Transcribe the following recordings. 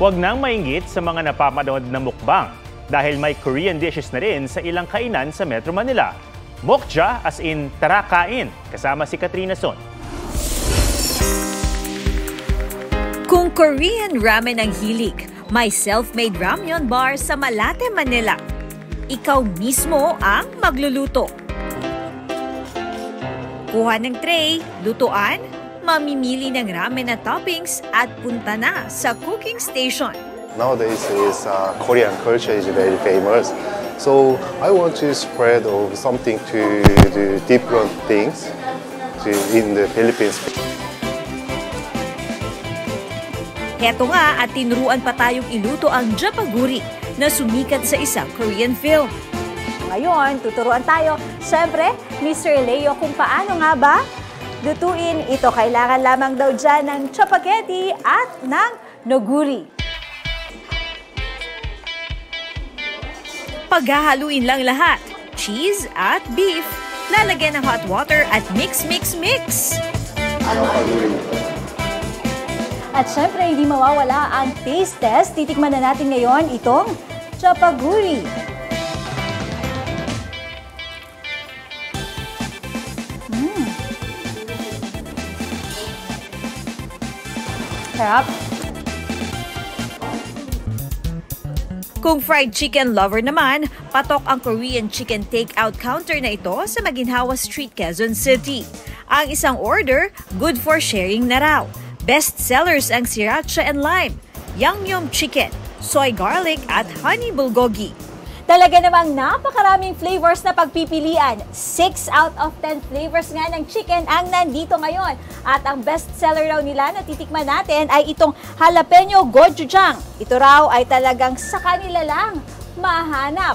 Huwag nang mainggit sa mga napapanood na mukbang dahil may Korean dishes na rin sa ilang kainan sa Metro Manila. Mokja as in tara kain, kasama si Katrina Son. Kung Korean ramen ang hilig, may self-made ramyeon bar sa Malate, Manila. Ikaw mismo ang magluluto. Kuha ng tray, lutuan, mamimili ng ramen na toppings at punta na sa cooking station. Nowadays, Korean culture is very famous. So I want to spread of something to do different things in the Philippines. Heto nga at tinuruan pa tayong iluto ang japaguri na sumikat sa isang Korean film. Ngayon, tuturuan tayo, syempre, ni Sir Leo kung paano nga ba lutuin ito. Kailangan lamang daw dyan ng chapaghetti at ng noguri. Paghahaluin lang lahat, cheese at beef. Lalagyan ng hot water at mix. At syempre, hindi mawawala ang taste test. Titikman na natin ngayon itong chapaguri. Sarap. Kung fried chicken lover naman, patok ang Korean chicken takeout counter na ito sa Maginhawa Street, Quezon City. Ang isang order, good for sharing na raw. Best sellers ang sriracha and lime, yum chicken, soy garlic at honey bulgogi. Talaga namang napakaraming flavors na pagpipilian. 6 out of 10 flavors nga ng chicken ang nandito ngayon. At ang best seller raw nila na titikman natin ay itong jalapeno gochujang. Ito raw ay talagang sa kanila lang mahanap.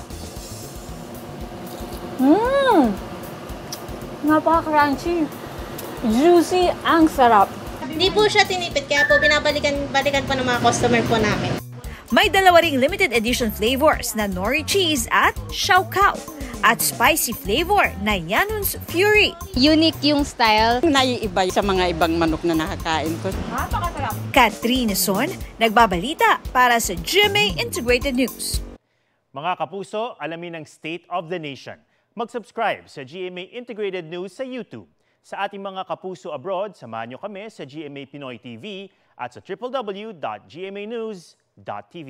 Napaka-crunchy. Juicy, ang sarap. Hindi po siya tinipid, kaya po binabalikan pa ng mga customer po namin. May dalawa ring limited edition flavors na nori cheese at xiaokao at spicy flavor na Yanun's Fury. Unique yung style. Naiiba sa mga ibang manok na nakakain ko. Napakasarap. Katrina Son, nagbabalita para sa GMA Integrated News. Mga kapuso, alamin ang State of the Nation. Mag-subscribe sa GMA Integrated News sa YouTube. Sa ating mga kapuso abroad, samahan nyo kami sa GMA Pinoy TV at sa www.gmanews.tv.